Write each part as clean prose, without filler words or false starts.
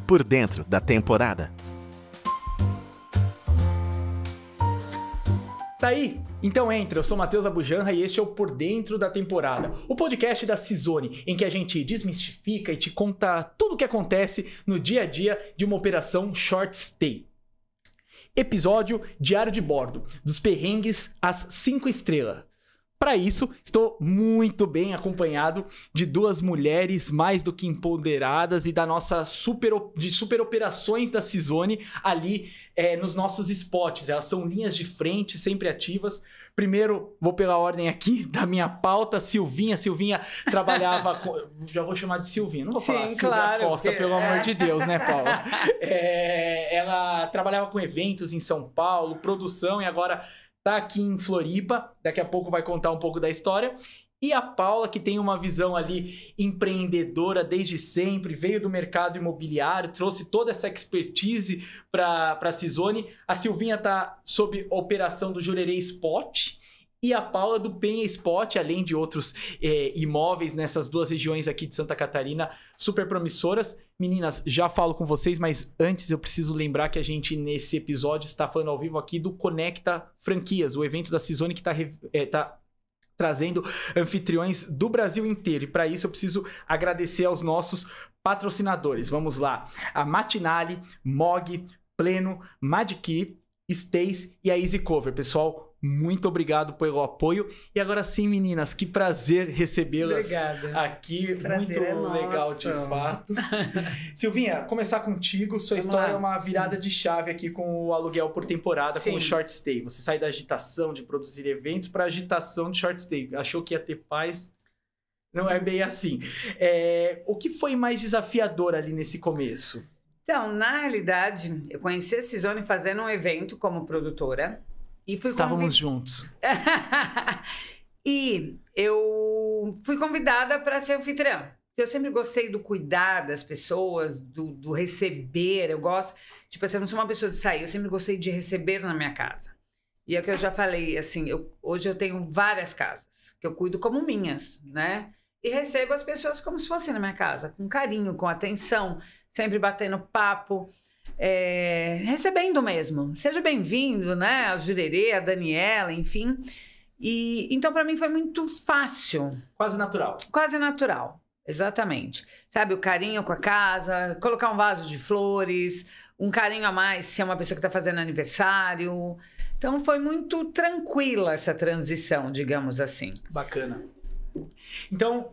por dentro da temporada. Tá aí? Então entra, eu sou Matheus Abujanra e este é o Por Dentro da Temporada, o podcast da Sizone, em que a gente desmistifica e te conta tudo o que acontece no dia a dia de uma operação short stay. Episódio Diário de Bordo, dos perrengues às 5 estrelas. Para isso, estou muito bem acompanhado de duas mulheres mais do que empoderadas e da nossa super operações da Sizone ali nos nossos spots. Elas são linhas de frente, sempre ativas. Primeiro, vou pela ordem aqui da minha pauta, Silvinha. Silvinha trabalhava com... Já vou chamar de Silvinha, não vou falar Silvia claro, Costa, porque... pelo amor de Deus, né, Paula? Ela trabalhava com eventos em São Paulo, produção, e agora tá aqui em Floripa. Daqui a pouco vai contar um pouco da história. E a Paula, que tem uma visão ali empreendedora desde sempre, veio do mercado imobiliário, trouxe toda essa expertise para a Sizone. A Silvinha tá sob operação do Jurerê Spot e a Paula do Penha Spot, além de outros imóveis nessas duas regiões aqui de Santa Catarina, super promissoras. Meninas, já falo com vocês, mas antes eu preciso lembrar que a gente, nesse episódio, está falando ao vivo aqui do Conecta Franquias, o evento da Sizone que tá trazendo anfitriões do Brasil inteiro. E para isso eu preciso agradecer aos nossos patrocinadores. Vamos lá. A Matinale, Mog, Pleno, Madkey, Stays e a Easy Cover. Pessoal, muito obrigado pelo apoio. E agora sim, meninas, que prazer recebê-las aqui. Muito legal, de fato. Silvinha, começar contigo. Sua história é uma virada de chave aqui com o aluguel por temporada, com o short stay. Você sai da agitação de produzir eventos para agitação de short stay. Achou que ia ter paz? Não é bem assim. O que foi mais desafiador ali nesse começo? Então, na realidade, eu conheci a Sizone fazendo um evento como produtora. Estávamos juntos. E eu fui convidada para ser anfitriã. Eu sempre gostei do cuidar das pessoas, do receber. Eu gosto, tipo assim, eu não sou uma pessoa de sair, eu sempre gostei de receber na minha casa. E é o que eu já falei, assim, hoje eu tenho várias casas que eu cuido como minhas, né? E recebo as pessoas como se fossem na minha casa, com carinho, com atenção, sempre batendo papo. Recebendo mesmo, seja bem-vindo, né, a Jurerê, a Daniela, enfim. E então para mim foi muito fácil, quase natural, exatamente, sabe, o carinho com a casa, colocar um vaso de flores, um carinho a mais se é uma pessoa que está fazendo aniversário. Então foi muito tranquila essa transição, digamos assim. Bacana. Então,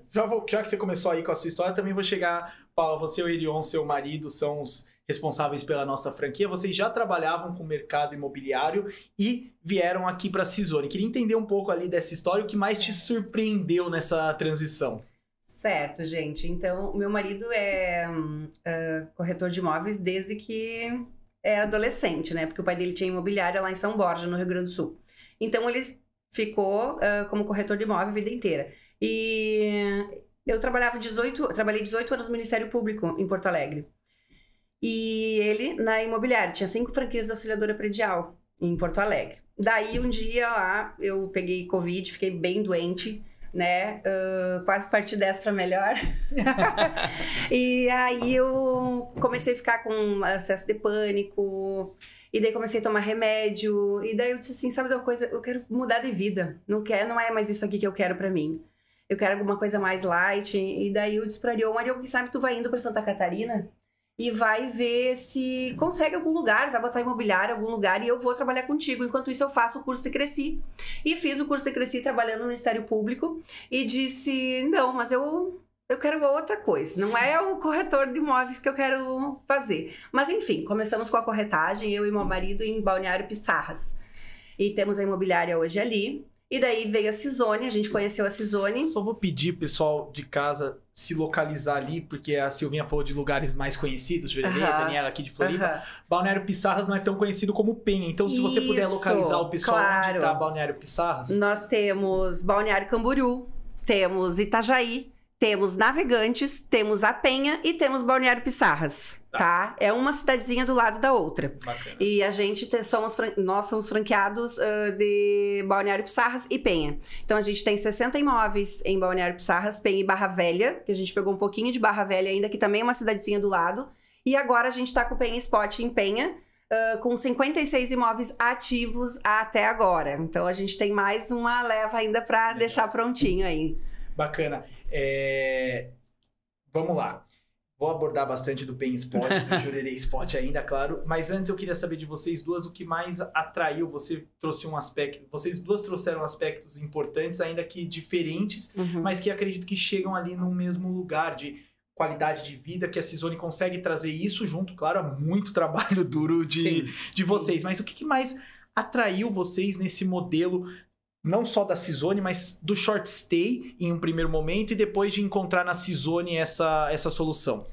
já que você começou aí com a sua história, também vou chegar, Paula, você e o Irion, seu marido, são os responsáveis pela nossa franquia. Vocês já trabalhavam com o mercado imobiliário e vieram aqui para a Sizone. Queria entender um pouco ali dessa história, o que mais te surpreendeu nessa transição. Certo, gente. Então, o meu marido é corretor de imóveis desde que era adolescente, né? Porque o pai dele tinha imobiliária lá em São Borja, no Rio Grande do Sul. Então, ele ficou como corretor de imóvel a vida inteira. E eu trabalhei 18 anos no Ministério Público em Porto Alegre. E ele, na imobiliária, tinha 5 franquias da auxiliadora predial em Porto Alegre. Daí, um dia lá, eu peguei Covid, fiquei bem doente, né? Quase parti dessa pra melhor. E aí, eu comecei a ficar com acesso de pânico. E daí, comecei a tomar remédio. E daí, eu disse assim, sabe de uma coisa? Eu quero mudar de vida. Não é mais isso aqui que eu quero pra mim. Eu quero alguma coisa mais light. E daí, eu disse pra Ariel, quem sabe tu vai indo pra Santa Catarina e vai ver se consegue algum lugar, vai botar imobiliário em algum lugar e eu vou trabalhar contigo. Enquanto isso, eu faço o curso de Cresci. E fiz o curso de Cresci trabalhando no Ministério Público e disse, não, mas eu quero outra coisa. Não é o corretor de imóveis que eu quero fazer. Mas enfim, começamos com a corretagem, eu e meu marido em Balneário Pissarras. E temos a imobiliária hoje ali. E daí veio a Sizone, a gente conheceu a Sizone. Só vou pedir, pessoal de casa, se localizar ali, porque a Silvinha falou de lugares mais conhecidos, Jurerê, Daniela aqui de Floripa. Balneário Pissarras não é tão conhecido como Penha, então se você puder localizar o pessoal onde tá Balneário Pissarras. Nós temos Balneário Camboriú, temos Itajaí, temos Navegantes, temos a Penha e temos Balneário Pissarras, tá? É uma cidadezinha do lado da outra. Bacana. E a gente nós somos franqueados de Balneário Pissarras e Penha. Então a gente tem 60 imóveis em Balneário Pissarras, Penha e Barra Velha, que a gente pegou um pouquinho de Barra Velha ainda, que também é uma cidadezinha do lado. E agora a gente está com o Penha Spot em Penha, com 56 imóveis ativos até agora. Então a gente tem mais uma leva ainda para deixar prontinho aí. Bacana. Vamos lá. Vou abordar bastante do Penha Spot, do Jurerê Spot ainda, claro. Mas antes eu queria saber de vocês duas o que mais atraiu. Você trouxe um aspecto. Vocês duas trouxeram aspectos importantes, ainda que diferentes, mas que acredito que chegam ali no mesmo lugar de qualidade de vida, que a Sizone consegue trazer isso junto, claro, a muito trabalho duro de vocês. Mas o que mais atraiu vocês nesse modelo, não só da Sizone, mas do short stay em um primeiro momento e depois de encontrar na Sizone essa solução?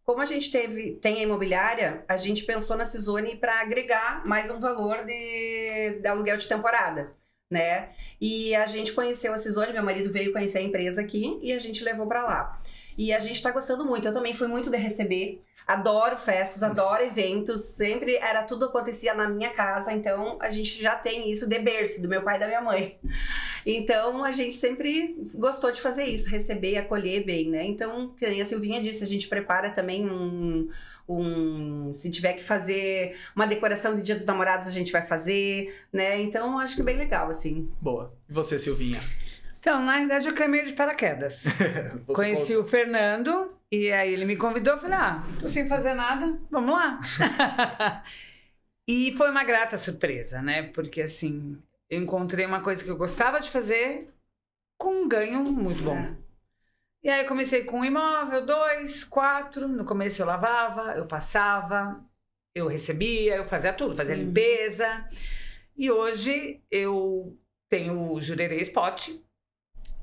Como a gente tem a imobiliária, a gente pensou na Sizone para agregar mais um valor de aluguel de temporada, né? E a gente conheceu a Sizone, meu marido veio conhecer a empresa aqui e a gente levou para lá. E a gente tá gostando muito. Eu também fui muito de receber. Adoro festas, adoro eventos. Sempre tudo acontecia na minha casa. Então, a gente já tem isso de berço, do meu pai e da minha mãe. Então, a gente sempre gostou de fazer isso. Receber, acolher bem, né? Então, como a Silvinha disse, a gente prepara também se tiver que fazer uma decoração de Dia dos Namorados, a gente vai fazer, né? Então, acho que é bem legal, assim. Boa. E você, Silvinha? Então, na verdade, eu caí meio de paraquedas. Conheci o Fernando e aí ele me convidou. Eu falei, tô sem fazer nada, vamos lá. E foi uma grata surpresa, né? Porque, assim, eu encontrei uma coisa que eu gostava de fazer com um ganho muito bom. E aí eu comecei com um imóvel, 2, 4. No começo eu lavava, eu passava, eu recebia, eu fazia tudo, fazia limpeza. E hoje eu tenho o Jurerê Spot.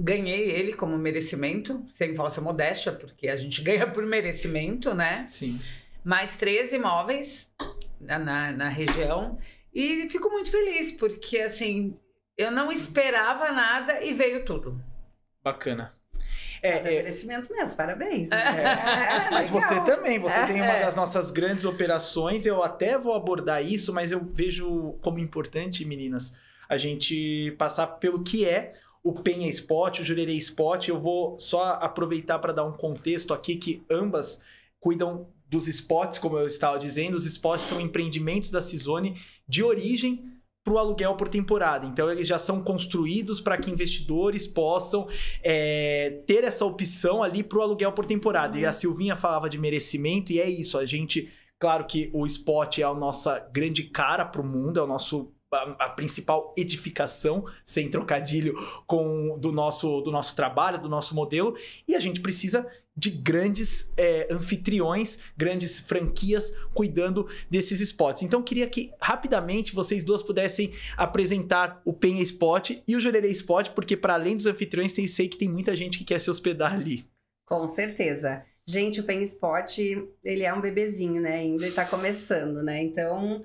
Ganhei ele como merecimento, sem falsa modéstia, porque a gente ganha por merecimento, né? Sim. Mais 13 imóveis na região. E fico muito feliz, porque, assim, eu não esperava nada e veio tudo. Bacana. É merecimento mesmo, parabéns. Mas você também, tem uma das nossas grandes operações. Eu até vou abordar isso, mas eu vejo como importante, meninas, a gente passar pelo que é o Penha Spot, o Jurerê Spot. Eu vou só aproveitar para dar um contexto aqui que ambas cuidam dos spots, como eu estava dizendo. Os spots são empreendimentos da Sizone de origem para o aluguel por temporada. Então, eles já são construídos para que investidores possam ter essa opção ali para o aluguel por temporada. E a Silvinha falava de merecimento, e é isso. A gente, claro que o spot é a nossa grande cara para o mundo, é o nosso... a principal edificação, sem trocadilho, do nosso trabalho, do nosso modelo, e a gente precisa de grandes anfitriões, grandes franquias cuidando desses spots. Então, queria que, rapidamente, vocês duas pudessem apresentar o Penha Spot e o Jurerê Spot, porque, para além dos anfitriões, sei que tem muita gente que quer se hospedar ali. Com certeza. Gente, o Penha Spot, ele é um bebezinho, né? Ainda está começando, né? Então...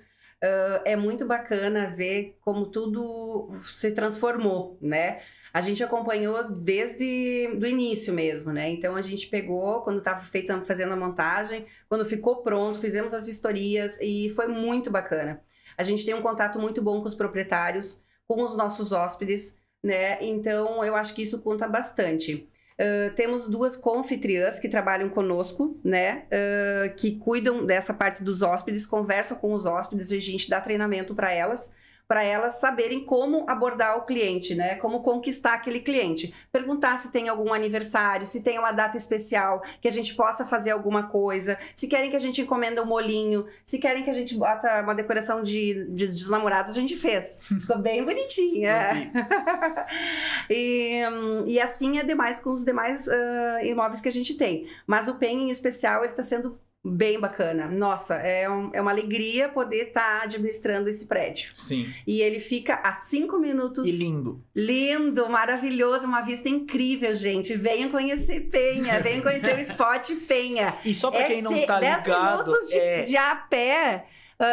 é muito bacana ver como tudo se transformou, né? A gente acompanhou desde o início mesmo, né? Então a gente pegou, quando estava fazendo a montagem, quando ficou pronto, fizemos as vistorias e foi muito bacana. A gente tem um contato muito bom com os proprietários, com os nossos hóspedes, né? Então eu acho que isso conta bastante. Temos 2 confitriãs que trabalham conosco, né? Que cuidam dessa parte dos hóspedes, conversam com os hóspedes, e a gente dá treinamento para elas saberem como abordar o cliente, né? Como conquistar aquele cliente. Perguntar se tem algum aniversário, se tem uma data especial, que a gente possa fazer alguma coisa, se querem que a gente encomenda um molinho, se querem que a gente bota uma decoração de namorados, a gente fez. Ficou bem bonitinha. E assim é demais com os demais imóveis que a gente tem. Mas o Penha, em especial, ele está sendo bem bacana. Nossa, é uma alegria poder estar administrando esse prédio. Sim. E ele fica a 5 minutos... E lindo. Lindo, maravilhoso, uma vista incrível, gente. Venham conhecer Penha, venham conhecer o Spot Penha. E só para quem não tá 10 ligado... minutos de a pé...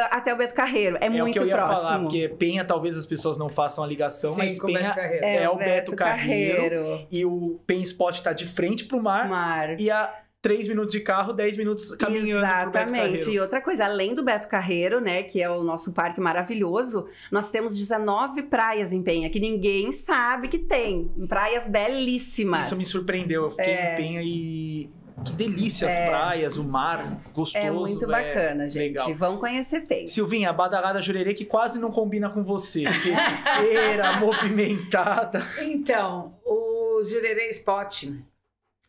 até o Beto Carreiro. É muito o que eu ia próximo. falar, porque Penha, talvez as pessoas não façam a ligação, mas Penha é o Beto Carreiro. E o Penha Spot tá de frente pro mar. E a 3 minutos de carro, 10 minutos caminhando pro Beto Carreiro. Exatamente. E outra coisa, além do Beto Carreiro, né, que é o nosso parque maravilhoso, nós temos 19 praias em Penha, que ninguém sabe que tem. Praias belíssimas. Isso me surpreendeu. Eu fiquei em Penha e Que delícia as praias, o mar gostoso. É muito bacana, gente. Legal. Vão conhecer bem. Silvinha, a badalada Jurerê que quase não combina com você. Festeira, movimentada. Então, o Jurerê Spot,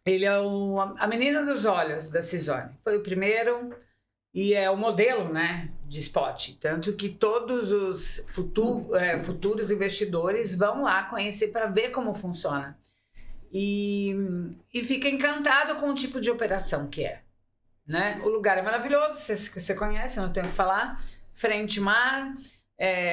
ele é a menina dos olhos da Cisone. Foi o primeiro e é o modelo, né, de spot. Tanto que todos os futuros investidores vão lá conhecer para ver como funciona. E fica encantado com o tipo de operação que é, né? O lugar é maravilhoso, você conhece, não tenho o que falar. Frente mar,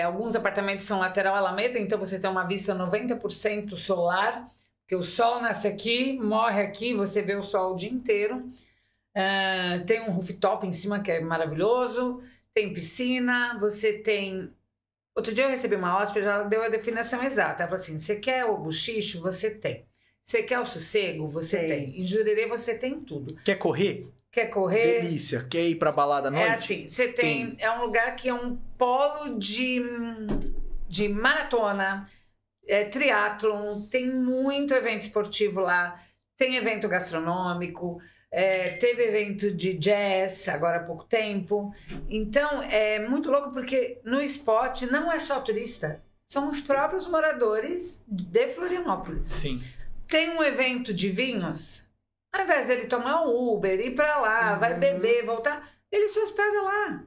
alguns apartamentos são lateral Alameda, então você tem uma vista 90% solar, porque o sol nasce aqui, morre aqui, você vê o sol o dia inteiro. Tem um rooftop em cima que é maravilhoso, tem piscina, você tem... Outro dia eu recebi uma hóspede, ela deu a definição exata, ela falou assim, você quer o buchicho? Você tem. Você quer o sossego? Você tem. Em Jurerê você tem tudo. Quer correr? Quer correr? Delícia. Quer ir pra balada à noite? É assim, você tem... É um lugar que é um polo de maratona, triatlon, tem muito evento esportivo lá, tem evento gastronômico, teve evento de jazz agora há pouco tempo. Então, é muito louco porque no Spot não é só turista, são os próprios moradores de Florianópolis. Sim. Tem um evento de vinhos, ao invés dele tomar um Uber, ir pra lá, vai beber, voltar, ele se hospeda lá.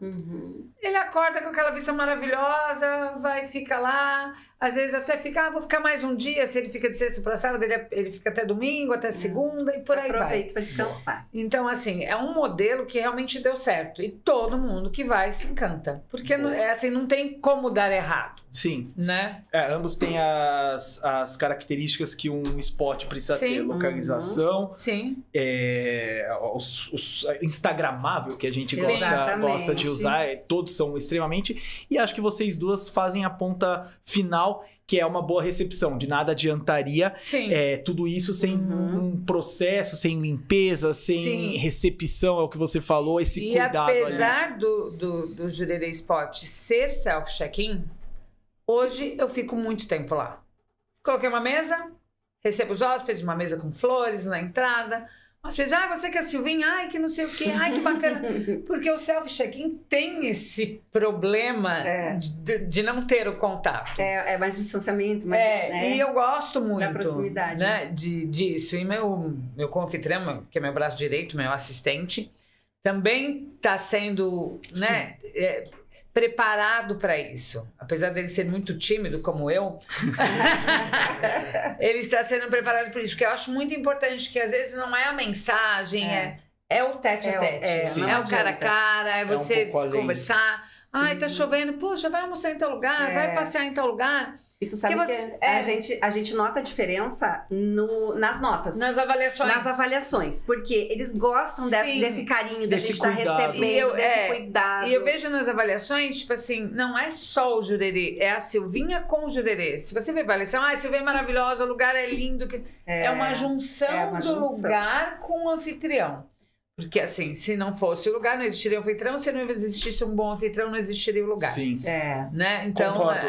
Ele acorda com aquela vista maravilhosa, vai ficar lá, às vezes até fica, vou ficar mais um dia, se ele fica de sexta para sábado, ele fica até domingo, até segunda e por aí vai. Aproveita para descansar. Então, assim, é um modelo que realmente deu certo e todo mundo que vai se encanta, porque assim, não tem como dar errado. Sim. Né? Ambos têm as características que um spot precisa ter. Localização. Sim. Os instagramável que a gente Sim. gosta de usar. Todos são extremamente. E acho que vocês duas fazem a ponta final, que é uma boa recepção. De nada adiantaria tudo isso sem um processo, sem limpeza, sem recepção, é o que você falou, esse cuidado. E apesar do Jurerê Spot ser self-check-in, hoje eu fico muito tempo lá. Coloquei uma mesa, recebo os hóspedes, uma mesa com flores na entrada. Hóspedes, você que é a Silvinha, que não sei o quê, que bacana. Porque o self-check-in tem esse problema de não ter o contato. É mais distanciamento, mais, né? E eu gosto muito da proximidade, né, disso. E meu co-anfitrião, que é meu braço direito, meu assistente, também está sendo, né, preparado para isso. Apesar dele ser muito tímido, como eu, ele está sendo preparado para isso. Porque eu acho muito importante que às vezes não é a mensagem, é o tete-a-tete. É o cara a cara, é você conversar. Tá chovendo, poxa, vai almoçar em tal lugar, vai passear em tal lugar. E tu sabe que a gente nota a diferença nas notas. Nas avaliações. Nas avaliações. Porque eles gostam desse carinho, da gente estar recebendo, desse cuidado. E eu vejo nas avaliações, tipo assim, não é só o Jurerê, é a Silvinha com o Jurerê. Se você vê avaliação, a Silvinha é maravilhosa, o lugar é lindo. É uma junção do lugar com o anfitrião. Porque, assim, se não fosse o lugar, não existiria o anfitrião. Se não existisse um bom anfitrião, não existiria o lugar. Sim. Né? Então, concordo.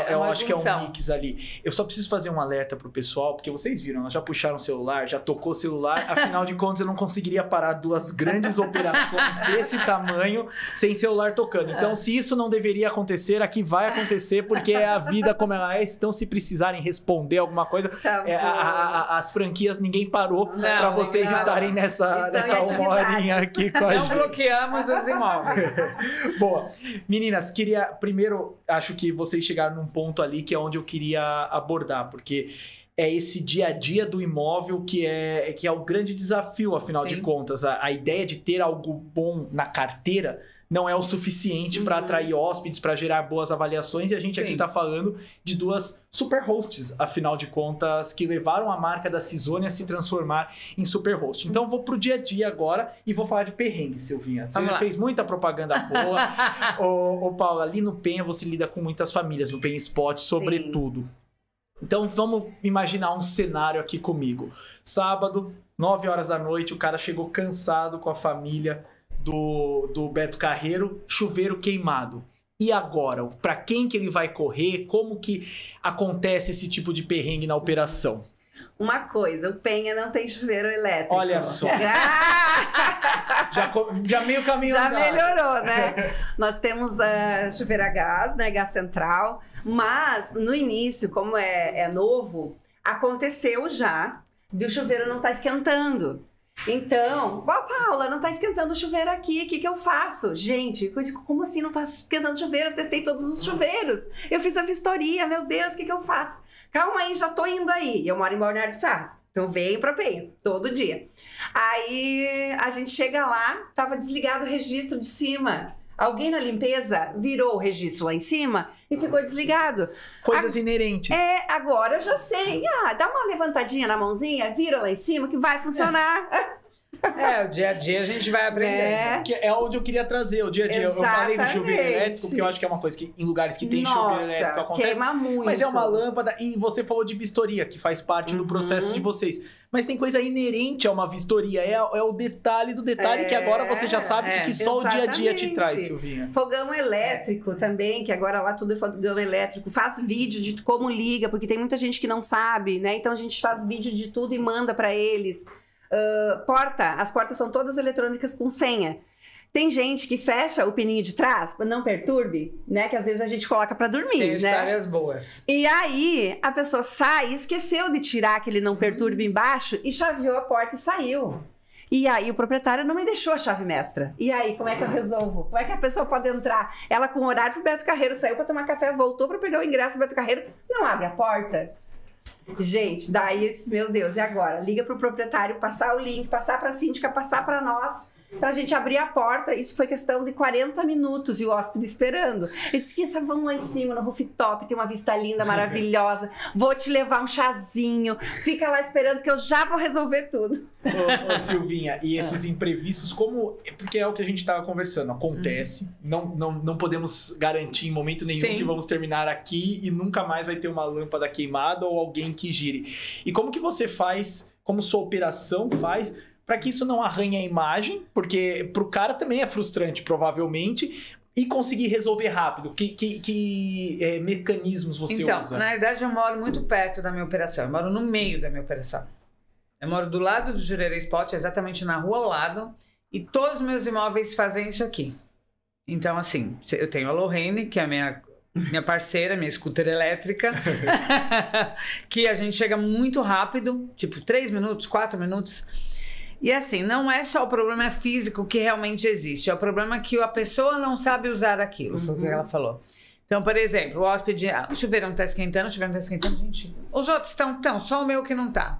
Eu acho junção. que é um mix ali. Eu só preciso fazer um alerta pro pessoal, porque vocês viram, elas já puxaram o celular, já tocou o celular. Afinal de contas, eu não conseguiria parar duas grandes operações desse tamanho sem celular tocando. Então, se isso não deveria acontecer, aqui vai acontecer, porque é a vida como ela é. Então, se precisarem responder alguma coisa, as franquias, ninguém parou para vocês estarem nessa uma horinha aqui com a gente. Não bloqueamos os imóveis. Boa. Meninas, primeiro, acho que vocês chegaram num ponto ali que é onde eu queria abordar, porque é esse dia a dia do imóvel que é o grande desafio, afinal de contas. A ideia de ter algo bom na carteira não é o suficiente para atrair hóspedes, para gerar boas avaliações, e a gente aqui está falando de duas super hosts, afinal de contas, que levaram a marca da Cisone a se transformar em super host. Então vou pro dia a dia agora e vou falar de perrengue, Silvinha. Você fez muita propaganda boa. Ô, Paula, ali no Penha você lida com muitas famílias, no Penha Spot, sobretudo. Então vamos imaginar um cenário aqui comigo. Sábado, 9 horas da noite, o cara chegou cansado com a família do Beto Carreiro, chuveiro queimado. E agora? Para quem que ele vai correr? Como que acontece esse tipo de perrengue na operação? Uma coisa, o Penha não tem chuveiro elétrico. Olha só. Já meio caminho Já andado. melhorou, né? Nós temos chuveiro a gás, né? Gás central. Mas, no início, como é novo, aconteceu já de o chuveiro não estar esquentando. Então, Paula, não tá esquentando o chuveiro aqui, o que eu faço? Gente, como assim não tá esquentando o chuveiro? Eu testei todos os chuveiros. Eu fiz a vistoria, meu Deus, o que eu faço? Calma aí, já tô indo aí. Eu moro em Balneário de Sarras, então venho pra Penha, todo dia. Aí a gente chega lá, tava desligado o registro de cima. Alguém na limpeza virou o registro lá em cima e ficou desligado. Coisas inerentes. Agora eu já sei. Dá uma levantadinha na mãozinha, vira lá em cima que vai funcionar. O dia a dia a gente vai aprendendo. Que é onde eu queria trazer o dia a dia. Eu falei do chuveiro elétrico, porque eu acho que é uma coisa que em lugares que tem chuveiro elétrico acontece. Queima muito. Mas é uma lâmpada, e você falou de vistoria, que faz parte do processo de vocês. Mas tem coisa inerente a uma vistoria, é o detalhe do detalhe, que agora você já sabe que só o dia a dia te traz, Silvinha. Fogão elétrico também, que agora lá tudo é fogão elétrico. Faz vídeo de como liga, porque tem muita gente que não sabe, né? Então a gente faz vídeo de tudo e manda pra eles. As portas são todas eletrônicas com senha. Tem gente que fecha o pininho de trás, não perturbe, né? Que às vezes a gente coloca pra dormir, Tem né? histórias boas. E aí a pessoa sai e esqueceu de tirar aquele não perturbe embaixo e chaveou a porta e saiu. E aí o proprietário não me deixou a chave mestra. E aí, como é que eu resolvo? Como é que a pessoa pode entrar? Ela com horário pro Beto Carreiro, saiu pra tomar café, voltou pra pegar o ingresso do Beto Carreiro, não abre a porta. Gente, daí, meu Deus, e agora? Liga pro proprietário, passar o link, passar pra síndica, passar pra nós, pra gente abrir a porta. Isso foi questão de 40 minutos e o hóspede esperando. Ele disse, vamos lá em cima no rooftop, tem uma vista linda, maravilhosa, vou te levar um chazinho, fica lá esperando que eu já vou resolver tudo. Ô, Silvinha, e esses imprevistos, porque é o que a gente tava conversando, acontece, não podemos garantir em momento nenhum que vamos terminar aqui e nunca mais vai ter uma lâmpada queimada ou alguém que gire. E como que você faz, como sua operação faz, para que isso não arranhe a imagem, porque pro cara também é frustrante, provavelmente, e conseguir resolver rápido? Que mecanismos você usa? Então, na verdade, eu moro muito perto da minha operação, eu moro no meio da minha operação. Eu moro do lado do Jurerê Spot, exatamente na rua ao lado, e todos os meus imóveis fazem isso aqui. Então, assim, eu tenho a Lorraine, que é a minha parceira, minha scooter elétrica, que a gente chega muito rápido, tipo 3 minutos, 4 minutos. E assim, não é só o problema físico que realmente existe, é o problema que a pessoa não sabe usar aquilo, foi o que ela falou. Então, por exemplo, o hóspede, o chuveiro não tá esquentando, gente, os outros estão, só o meu que não tá.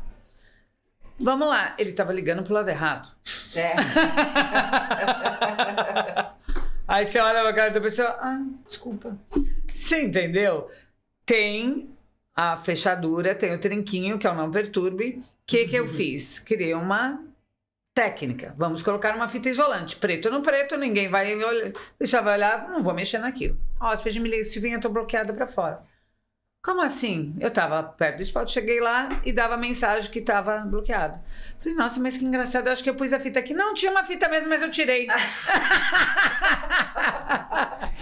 Vamos lá, ele tava ligando pro lado errado. Aí você olha na cara da pessoa, desculpa. Você entendeu? Tem a fechadura, tem o trinquinho, que é o não perturbe. O que eu fiz? Criei uma técnica. Vamos colocar uma fita isolante. Preto no preto, ninguém vai olhar. Você vai olhar, não vou mexer naquilo. Ó, hóspede me liga, Silvinha, eu tô bloqueada pra fora. Como assim? Eu tava perto do spot, cheguei lá e dava mensagem que tava bloqueado. Falei, nossa, mas que engraçado, eu acho que eu pus a fita aqui. Não, tinha uma fita mesmo, mas eu tirei.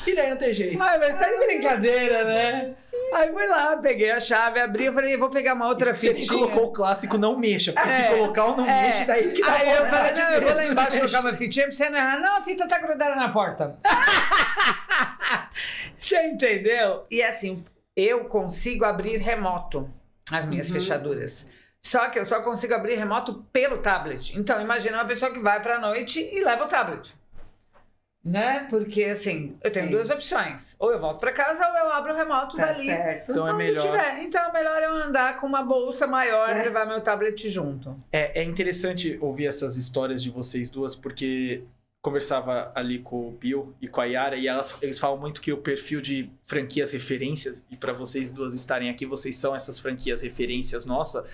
E daí não tem jeito. Mas tá de brincadeira, né? Aí fui lá, peguei a chave, abri, eu falei, vou pegar uma outra fitinha. Você colocou o clássico não mexa, porque se colocar o não mexe, daí que dá. Aí eu falei, não, eu vou lá embaixo colocar uma fitinha pra você não errar. Não, a fita tá grudada na porta. Você entendeu? E assim, eu consigo abrir remoto as minhas fechaduras. Só que eu só consigo abrir remoto pelo tablet. Então, imagina uma pessoa que vai pra noite e leva o tablet. Né? Porque, assim, eu tenho 2 opções. Ou eu volto pra casa ou eu abro o remoto dali. Certo. Então é melhor. Então é melhor eu andar com uma bolsa maior e levar meu tablet junto. É interessante ouvir essas histórias de vocês duas, porque conversava ali com o Bill e com a Yara, e eles falam muito que o perfil de franquias referências, e para vocês duas estarem aqui, vocês são essas franquias referências, nossa,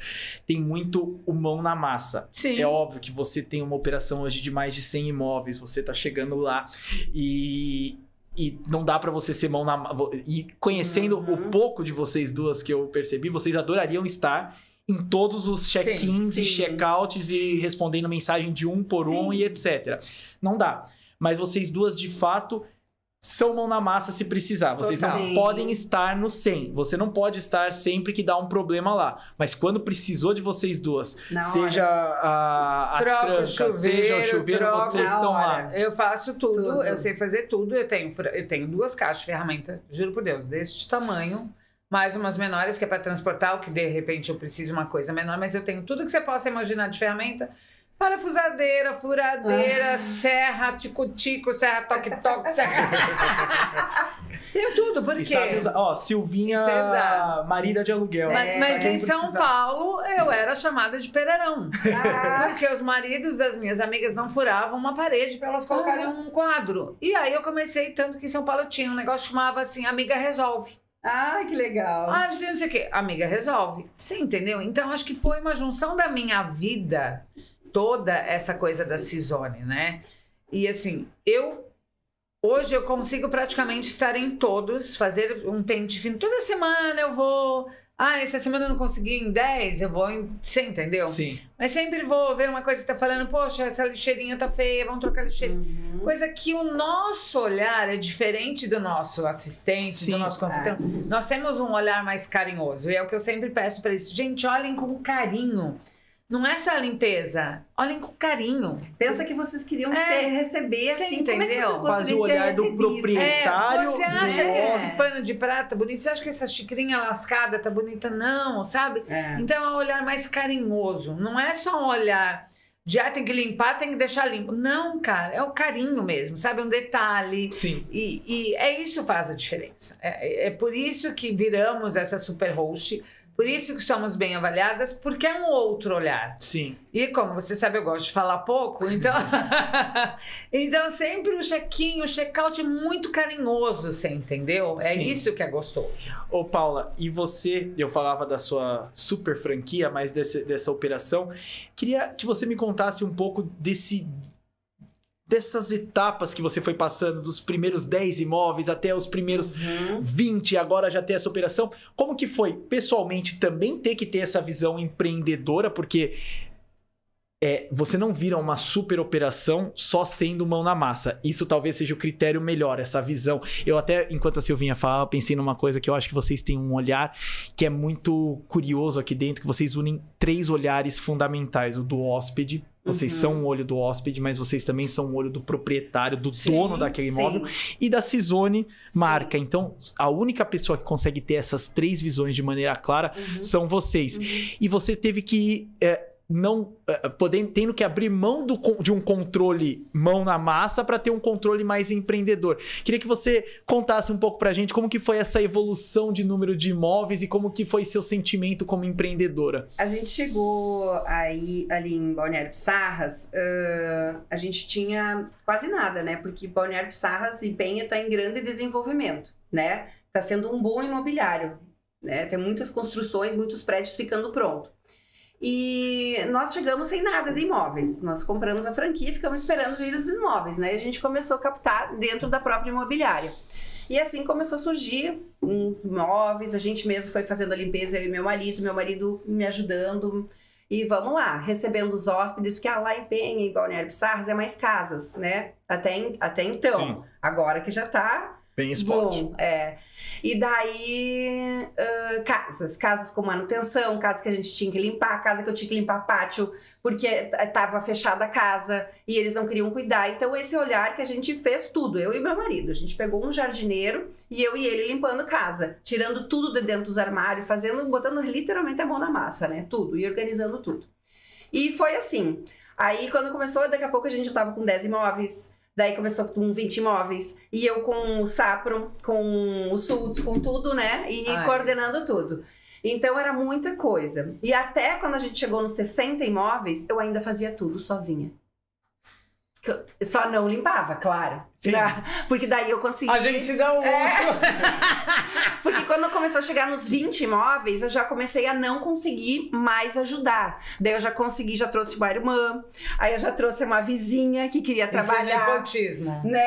tem muito o mão na massa. Sim. É óbvio que você tem uma operação hoje de mais de 100 imóveis, você tá chegando lá e não dá pra você ser mão na massa. E conhecendo o pouco de vocês duas que eu percebi, vocês adorariam estar em todos os check-ins e check-outs e respondendo mensagem de um por um e etc. Não dá. Mas vocês duas, de fato, são mão na massa se precisar. Vocês Total. não Sim. podem estar no 100. Você não pode estar sempre que dá um problema lá. Mas quando precisou de vocês duas, Na seja a Troca o tranca, chuveiro, seja o chuveiro, troca vocês na estão lá. hora. Eu faço tudo, Tudo. eu sei fazer tudo. Eu tenho 2 caixas de ferramenta, juro por Deus, deste tamanho. Mais umas menores que é para transportar, o que de repente eu preciso de uma coisa menor. Mas eu tenho tudo que você possa imaginar de ferramenta. Parafusadeira, furadeira, serra, tico-tico, serra toque-toque, serra... Tenho tudo, por E quê? sabe usar. Ó, Silvinha, Isso é exato. marida de aluguel. Mas Pra em quem São precisar. Paulo, eu era chamada de pereirão. Ah, Porque os maridos das minhas amigas não furavam uma parede pra elas colocarem um quadro. E aí eu comecei, tanto que em São Paulo tinha um negócio que chamava assim, Amiga Resolve. ai, que legal. Ah, você não sei o quê. Amiga Resolve. Você entendeu? Então acho que foi uma junção da minha vida, toda essa coisa da Cisone, né? E assim, hoje eu consigo praticamente estar em todos, fazer um pente fino. Toda semana eu vou... Ah, essa semana eu não consegui em 10, eu vou em... Você entendeu? Sim. Mas sempre vou ver uma coisa que tá falando, poxa, essa lixeirinha tá feia, vamos trocar a lixeirinha. Uhum. Coisa que o nosso olhar é diferente do nosso assistente, Sim, do nosso consultor. Nós temos um olhar mais carinhoso. E é o que eu sempre peço para eles. Gente, olhem com carinho. Não é só a limpeza. Olhem com carinho. Pensa que vocês queriam receber Você assim, como é que entendeu? vocês Quase gostariam o de ser olhar do recebido? proprietário. Você acha né? que esse pano de prata bonito? Você acha que essa xicrinha lascada tá bonita? Não, sabe? É. Então é um olhar mais carinhoso. Não é só um olhar de tem que limpar, tem que deixar limpo. Não, cara, é o carinho mesmo, sabe? Um detalhe. Sim. E é isso que faz a diferença. É por isso que viramos essa super host, por isso que somos bem avaliadas, porque é um outro olhar. Sim. E como você sabe, eu gosto de falar pouco, então então sempre o check-in, o check-out é muito carinhoso, você entendeu? É Sim. isso que é gostoso. Ô, Paula, e você, eu falava da sua super franquia, mas dessa operação, queria que você me contasse um pouco dessas etapas que você foi passando, dos primeiros 10 imóveis até os primeiros 20, agora já ter essa operação. Como que foi, pessoalmente, também ter que ter essa visão empreendedora, porque você não vira uma super operação só sendo mão na massa. Isso talvez seja o critério melhor, essa visão. Eu até, enquanto a Silvinha falava, pensei numa coisa que eu acho que vocês têm um olhar que é muito curioso aqui dentro, que vocês unem 3 olhares fundamentais. O do hóspede, vocês são um olho do hóspede, mas vocês também são um olho do proprietário, do Sim, dono daquele imóvel. E da Cisone marca. Então, a única pessoa que consegue ter essas 3 visões de maneira clara são vocês. E você teve que... tendo que abrir mão de um controle mão na massa para ter um controle mais empreendedor. Queria que você contasse um pouco pra gente como que foi essa evolução de número de imóveis e como que foi seu sentimento como empreendedora. A gente chegou aí ali em Balneário Pissarras, a gente tinha quase nada, né? Porque Balneário Pissarras e Penha tá em grande desenvolvimento, né? Tá sendo um bom imobiliário, né? Tem muitas construções, muitos prédios ficando prontos. E nós chegamos sem nada de imóveis. Nós compramos a franquia e ficamos esperando vir os imóveis, né? E a gente começou a captar dentro da própria imobiliária. E assim começou a surgir uns imóveis, a gente mesmo foi fazendo a limpeza, eu e meu marido me ajudando. E vamos lá, recebendo os hóspedes, que lá em Penha, em Balneário Pissarras, é mais casas, né? Até então. Sim. Agora que já tá... Bem esporte. Bom, e daí, casas com manutenção, casas que a gente tinha que limpar, casa que eu tinha que limpar pátio, porque tava fechada a casa e eles não queriam cuidar. Então, esse olhar que a gente fez tudo, eu e meu marido. A gente pegou um jardineiro e eu e ele limpando casa, tirando tudo de dentro dos armários, botando literalmente a mão na massa, né? Tudo, e organizando tudo. E foi assim. Aí, quando começou, daqui a pouco a gente já tava com 10 imóveis. Daí começou com 20 imóveis. E eu com o Sapro, com o Sultz, com tudo, né? E coordenando tudo. Então era muita coisa. E até quando a gente chegou nos 60 imóveis, eu ainda fazia tudo sozinha. Só não limpava, claro. Né? Porque daí eu consegui... A gente se dá um uso. Porque quando começou a chegar nos 20 imóveis, eu já comecei a não conseguir mais ajudar. Daí eu já trouxe uma irmã, aí eu já trouxe uma vizinha que queria trabalhar. Isso é nepotismo. Né?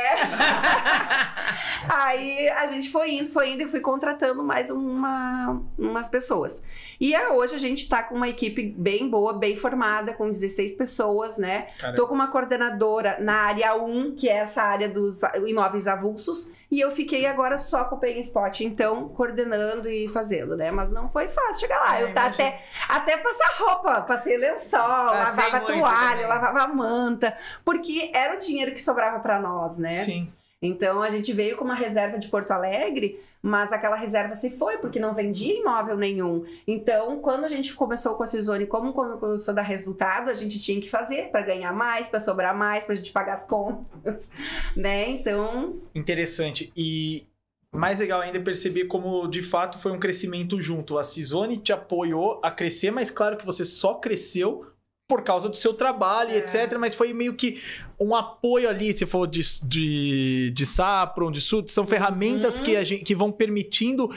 Aí a gente foi indo e fui contratando mais umas pessoas. E hoje a gente tá com uma equipe bem boa, bem formada, com 16 pessoas, né? Caramba. Tô com uma coordenadora na área 1, que é essa área dos imóveis avulsos, e eu fiquei agora só com o Pay Spot, então, coordenando e fazendo, né? Mas não foi fácil chegar lá. Eu tá até passar roupa, passei lençol, lavava toalha, lavava manta, porque era o dinheiro que sobrava pra nós, né? Sim. Então a gente veio com uma reserva de Porto Alegre, mas aquela reserva se foi, porque não vendia imóvel nenhum. Então, quando a gente começou com a Cisone, como quando começou a dar resultado, a gente tinha que fazer para ganhar mais, para sobrar mais, pra gente pagar as contas, né? Então... Interessante. E mais legal ainda é perceber como, de fato, foi um crescimento junto. A Cisone te apoiou a crescer, mas claro que você só cresceu por causa do seu trabalho, etc. Mas foi meio que um apoio ali, se for de Sapron, de Sud, são ferramentas que vão permitindo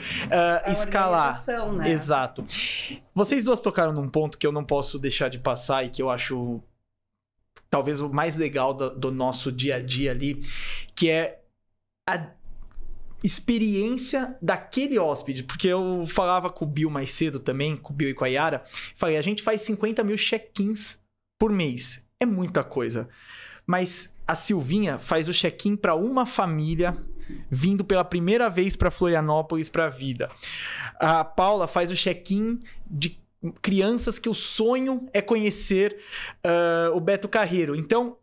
escalar. Né? Exato. Vocês duas tocaram num ponto que eu não posso deixar de passar e que eu acho talvez o mais legal do nosso dia a dia ali, que é a experiência daquele hóspede, porque eu falava com o Bill mais cedo também, com o Bill e com a Yara, falei, a gente faz 50 mil check-ins por mês, é muita coisa, mas a Silvinha faz o check-in para uma família vindo pela primeira vez para Florianópolis para a vida, a Paula faz o check-in de crianças que o sonho é conhecer o Beto Carreiro, então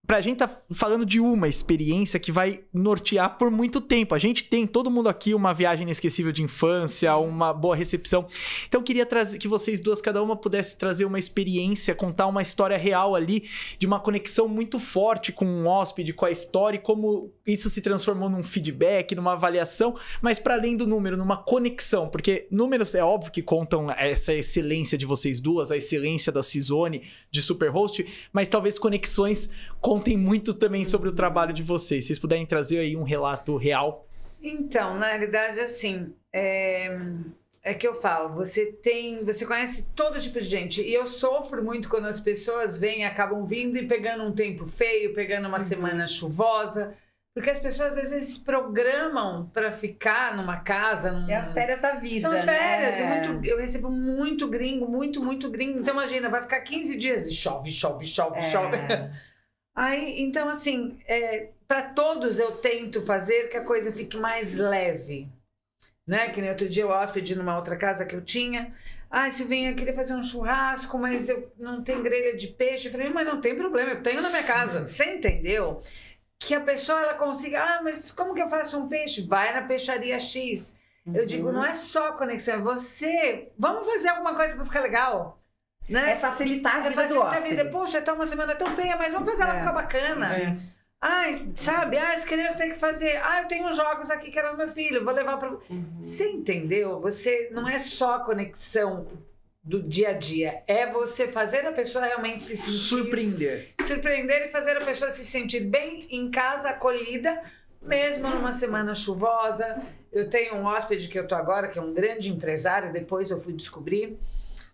pra gente tá falando de uma experiência que vai nortear por muito tempo. A gente tem, todo mundo aqui, uma viagem inesquecível de infância, uma boa recepção. Então, eu queria trazer que vocês duas, cada uma, pudesse trazer uma experiência, contar uma história real ali, de uma conexão muito forte com um hóspede, com a história, e como isso se transformou num feedback, numa avaliação, mas para além do número, numa conexão. Porque números, é óbvio que contam essa excelência de vocês duas, a excelência da Cisone, de Superhost, mas talvez conexões contem muito também sobre o trabalho de vocês. Se vocês puderem trazer aí um relato real. Então, na realidade, assim, é que eu falo, você conhece todo tipo de gente, e eu sofro muito quando as pessoas vêm, acabam vindo e pegando um tempo feio, pegando uma semana chuvosa, porque as pessoas às vezes programam para ficar numa casa. É as férias da vida. São as férias. Né? Eu recebo muito gringo, muito gringo. Então, imagina, vai ficar 15 dias e chove. Aí, então, assim, para todos eu tento fazer que a coisa fique mais leve. Né? Que nem outro dia o hóspede numa outra casa que eu tinha. Silvinha, eu queria fazer um churrasco, mas eu não tenho grelha de peixe. Eu falei, mas não tem problema, eu tenho na minha casa. Você entendeu? Que a pessoa, ela consiga, mas como que eu faço um peixe? Vai na peixaria X. Eu digo, não é só conexão, é você. Vamos fazer alguma coisa para ficar legal. Né? É facilitar a vida do hóspede. Poxa, tá uma semana tão feia, mas vamos fazer ela ficar bacana. Sim. Sabe? As crianças têm que fazer. Eu tenho jogos aqui que era do meu filho, vou levar para. Você entendeu? Você não é só a conexão do dia a dia, é você fazer a pessoa realmente se sentir... Surpreender e fazer a pessoa se sentir bem em casa, acolhida, mesmo numa semana chuvosa. Eu tenho um hóspede que eu tô agora, que é um grande empresário, depois eu fui descobrir,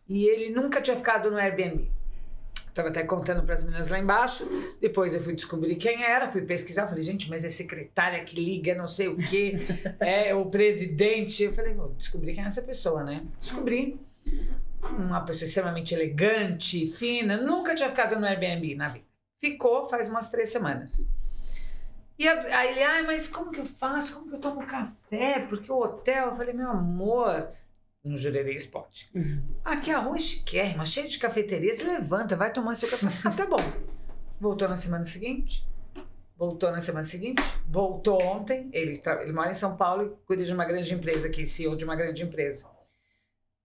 e ele nunca tinha ficado no Airbnb. Tava até contando para as meninas lá embaixo, depois eu fui descobrir quem era, fui pesquisar, falei, gente, mas é secretária que liga, não sei o quê, é o presidente. Eu falei, vou descobrir quem é essa pessoa, né? Descobri. Uma pessoa extremamente elegante, fina, nunca tinha ficado no Airbnb na vida. Ficou faz umas 3 semanas. E aí ele, mas como que eu faço? Como que eu tomo café? Porque o hotel, eu falei, meu amor, no Jurerê Spot. Aqui a rua é chiquérrima, cheia de cafeterias, levanta, vai tomar seu café. Tá bom. Voltou na semana seguinte, voltou ontem, ele mora em São Paulo e cuida de uma grande empresa aqui, CEO de uma grande empresa.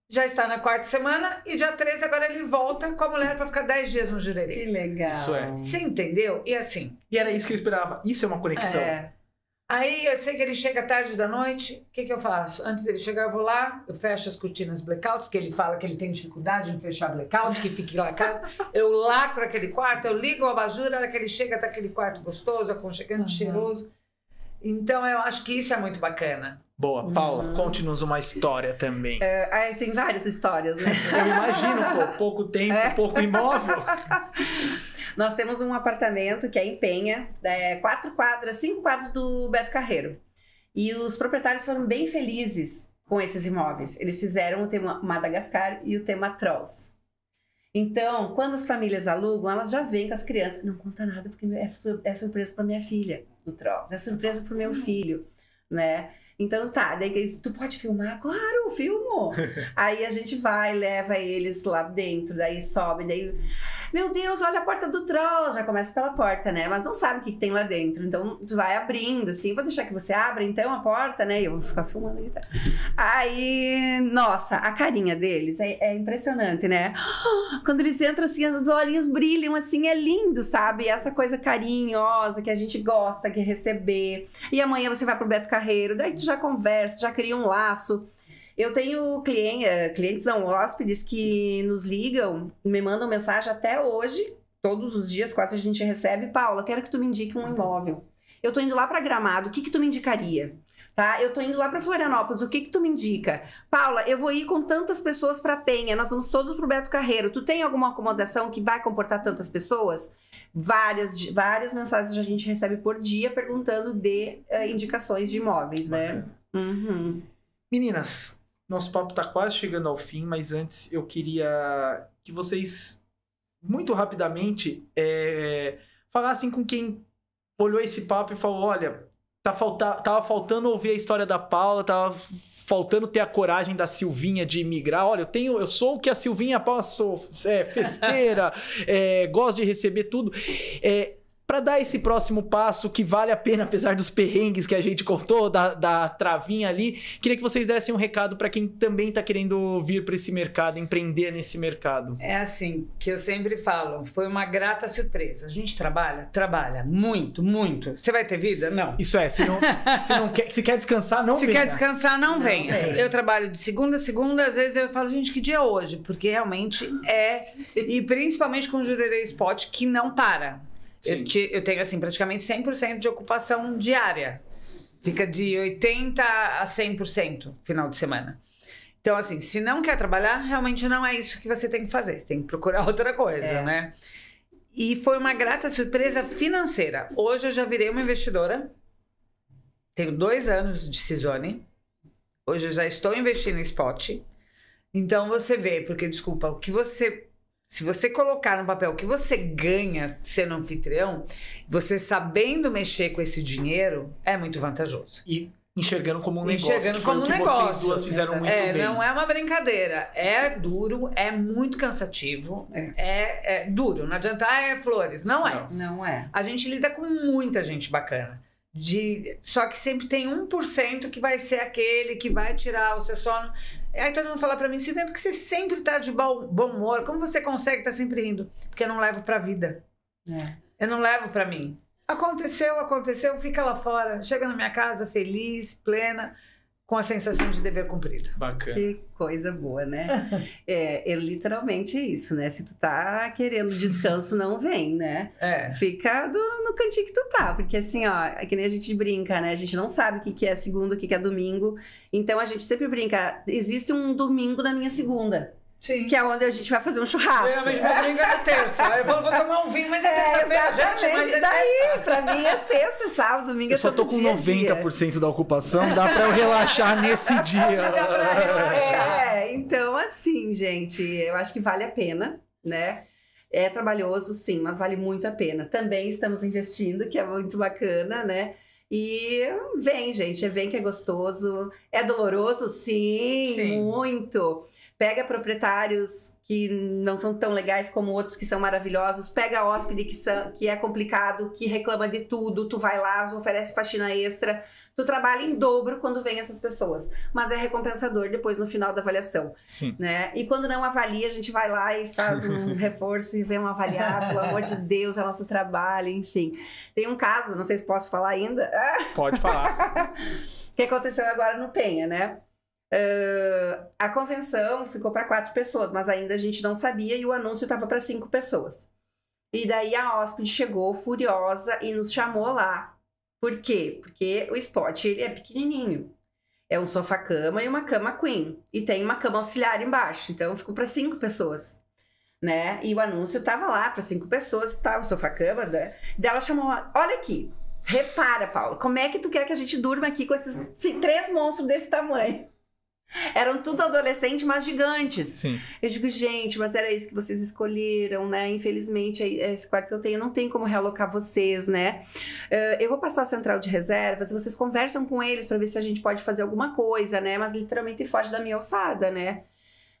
Já está na 4ª semana e dia 13 agora ele volta com a mulher para ficar 10 dias no Jurerê. Que legal. Isso é. Você entendeu? E assim... E era isso que eu esperava. Isso é uma conexão. Aí eu sei que ele chega tarde da noite, o que eu faço? Antes dele chegar eu vou lá, eu fecho as cortinas blackout, que ele fala que ele tem dificuldade em fechar blackout, que fique lá em casa. Eu lacro aquele quarto, eu ligo o abajur, a hora que ele chega tá aquele quarto gostoso, aconchegante, cheiroso. Então eu acho que isso é muito bacana. Boa. Paula, conte-nos uma história também. Tem várias histórias, né? Eu imagino, pouco tempo, pouco imóvel. Nós temos um apartamento que é em Penha, 4 quadras, 5 quadros do Beto Carreiro. E os proprietários foram bem felizes com esses imóveis. Eles fizeram o tema Madagascar e o tema Trolls. Então, quando as famílias alugam, elas já vêm com as crianças. Não conta nada, porque é surpresa para minha filha, do Trolls. É surpresa para o meu filho, né? Então tá, daí tu pode filmar? Claro, filmo! Aí a gente vai, leva eles lá dentro, daí sobe, daí... Meu Deus, olha a porta do Troll! Já começa pela porta, né? Mas não sabe o que tem lá dentro. Então tu vai abrindo, assim, vou deixar que você abra então a porta, né? E eu vou ficar filmando aí, tá? Aí, nossa, a carinha deles é impressionante, né? Quando eles entram assim, os olhinhos brilham, assim, é lindo, sabe? Essa coisa carinhosa que a gente gosta de receber. E amanhã você vai pro Beto Carreiro, daí tu já conversa, já cria um laço. Eu tenho clientes não, hóspedes que nos ligam, me mandam mensagem até hoje, todos os dias quase a gente recebe. Paula, quero que tu me indique um imóvel. Eu tô indo lá para Gramado, o que tu me indicaria? Tá? Eu tô indo lá para Florianópolis, o que tu me indica? Paula, eu vou ir com tantas pessoas para Penha, nós vamos todos pro Beto Carreiro. Tu tem alguma acomodação que vai comportar tantas pessoas? Várias mensagens a gente recebe por dia perguntando de indicações de imóveis, né? Uhum. Meninas, nosso papo tá quase chegando ao fim, mas antes eu queria que vocês, muito rapidamente, falassem com quem olhou esse papo e falou, olha, tava faltando ouvir a história da Paula, tava faltando ter a coragem da Silvinha de migrar. Olha, eu sou o que a Silvinha, a Paula, sou festeira, gosto de receber tudo. Para dar esse próximo passo que vale a pena, apesar dos perrengues que a gente contou, da travinha ali, queria que vocês dessem um recado para quem também está querendo vir para esse mercado, empreender nesse mercado. É assim, que eu sempre falo, foi uma grata surpresa. A gente trabalha muito, muito. Você vai ter vida? Não. Isso se quer descansar, não venha. Se quer descansar, não venha. Eu trabalho de segunda a segunda, às vezes eu falo, gente, que dia é hoje? Porque realmente e principalmente com o Jurerê Spot, que não para. Eu tenho, assim, praticamente 100% de ocupação diária. Fica de 80% a 100% final de semana. Então, assim, se não quer trabalhar, realmente não é isso que você tem que fazer. Você tem que procurar outra coisa, né? E foi uma grata surpresa financeira. Hoje eu já virei uma investidora. Tenho 2 anos de Cisone. Hoje eu já estou investindo em Spot. Então, você vê, porque, desculpa, o que você... Se você colocar no papel o que você ganha sendo anfitrião, você sabendo mexer com esse dinheiro, é muito vantajoso. E enxergando como um negócio. Enxergando como um negócio. Vocês duas fizeram muito bem. Não é uma brincadeira. É duro, é muito cansativo. É duro. Não adianta, é flores. Não é. Não é. A gente lida com muita gente bacana. Só que sempre tem 1% que vai ser aquele que vai tirar o seu sono. Aí todo mundo fala pra mim, Silvia, porque você sempre tá de bom humor, como você consegue estar sempre rindo? Porque eu não levo pra vida. Eu não levo pra mim. Aconteceu, fica lá fora, chega na minha casa feliz, plena, com a sensação de dever cumprido. Bacana. Que coisa boa, né? É literalmente isso, né? Se tu tá querendo descanso, não vem, né? Fica no cantinho que tu tá, porque assim, ó, é que nem a gente brinca, né? A gente não sabe o que é segunda, o que é domingo, então a gente sempre brinca, existe um domingo na minha segunda. Sim. Que é onde a gente vai fazer um churrasco. Geralmente meu domingo é na terça. Eu vou tomar um vinho, mas é terça-feira, gente, mas daí, pra mim é sexta, sábado, domingo é todo dia. Eu só tô com 90% da ocupação, dá pra eu relaxar nesse dia. Dá pra relaxar. Então assim, gente, eu acho que vale a pena, né? É trabalhoso, sim, mas vale muito a pena. Também estamos investindo, que é muito bacana, né? E vem, gente, vem que é gostoso. É doloroso? Sim. Muito. Pega proprietários que não são tão legais como outros que são maravilhosos. Pega hóspede que é complicado, que reclama de tudo. Tu vai lá, oferece faxina extra. Tu trabalha em dobro quando vem essas pessoas. Mas é recompensador depois no final da avaliação. Sim. Né? E quando não avalia, a gente vai lá e faz um reforço e vem avaliar. Pelo amor de Deus, é nosso trabalho, enfim. Tem um caso, não sei se posso falar ainda. Pode falar. Que aconteceu agora no Penha, né? A convenção ficou para 4 pessoas, mas ainda a gente não sabia e o anúncio estava para 5 pessoas. E daí a hóspede chegou furiosa e nos chamou lá. Por quê? Porque o Spot ele é pequenininho. É um sofá-cama e uma cama queen. E tem uma cama auxiliar embaixo. Então ficou para 5 pessoas. Né? E o anúncio estava lá para 5 pessoas. Tava o sofá-cama. Né? Daí ela chamou, olha aqui. repara, Paula, como é que tu quer que a gente durma aqui com esses 3 monstros desse tamanho? Eram tudo adolescentes, mas gigantes. Sim. Eu digo, gente, mas era isso que vocês escolheram, né? Infelizmente, esse quarto que eu tenho, não tem como realocar vocês, né? Eu vou passar a central de reservas, vocês conversam com eles pra ver se a gente pode fazer alguma coisa, né? Mas literalmente foge da minha alçada, né?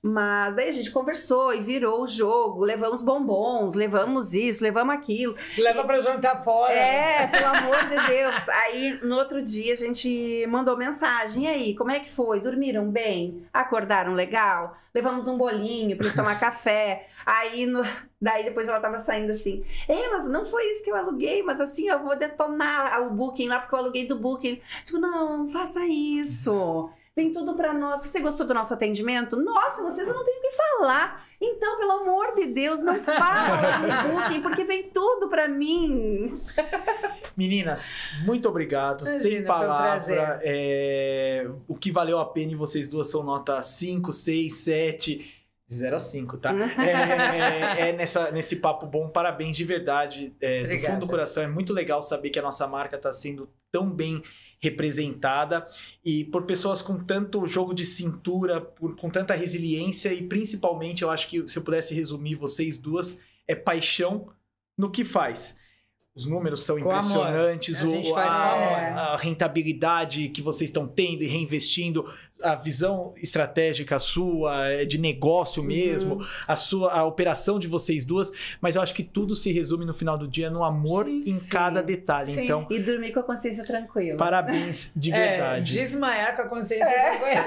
Mas daí a gente conversou e virou o jogo, levamos bombons, levamos isso, levamos aquilo. Leva pra jantar fora. Pelo amor de Deus. Aí, no outro dia, a gente mandou mensagem. E aí, como é que foi? Dormiram bem? Acordaram legal? Levamos um bolinho pra eles tomar café. Aí, daí depois ela tava saindo assim. Mas não foi isso que eu aluguei, mas assim, eu vou detonar o Booking lá, porque eu aluguei do Booking. Tipo, não faça isso. Vem tudo pra nós. Você gostou do nosso atendimento? Nossa, vocês eu não tenho o que falar. Então, pelo amor de Deus, não fala do Booking, porque vem tudo pra mim. Meninas, muito obrigado. Imagina, Sem palavra. foi um prazer. O que valeu a pena em vocês duas são nota 5, 6, 7... De 0 a 5, tá? Nesse papo bom, parabéns de verdade. Do fundo do coração, é muito legal saber que a nossa marca está sendo tão bem representada e por pessoas com tanto jogo de cintura, com tanta resiliência e principalmente, eu acho que se eu pudesse resumir vocês duas, é paixão no que faz. Os números são impressionantes, a gente faz com amor. A rentabilidade que vocês estão tendo e reinvestindo, a visão estratégica sua, de negócio mesmo, a operação de vocês duas, mas eu acho que tudo se resume no final do dia no amor cada detalhe. Sim. Então, E dormir com a consciência tranquila. Parabéns de verdade. Desmaiar com a consciência tranquila.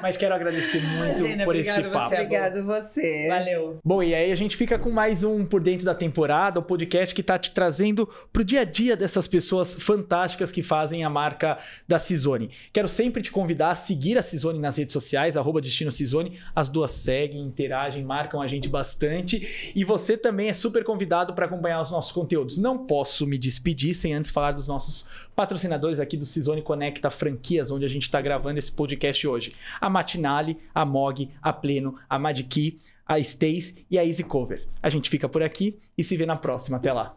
Mas quero agradecer muito por esse papo. Obrigado você. Valeu. Bom, e aí a gente fica com mais um Por Dentro da Temporada, o podcast que tá te trazendo pro dia a dia dessas pessoas fantásticas que fazem a marca da Cizone. Quero sempre te convidar a seguir a Cizone nas redes sociais, @Destino Cizone. As duas seguem, interagem, marcam a gente bastante. E você também é super convidado para acompanhar os nossos conteúdos. Não posso me despedir sem antes falar dos nossos patrocinadores aqui do Cizone Conecta Franquias, onde a gente está gravando esse podcast hoje. A Matinale, a Mog, a Pleno, a Madki, a Stays e a Easy Cover. A gente fica por aqui e se vê na próxima. Até lá.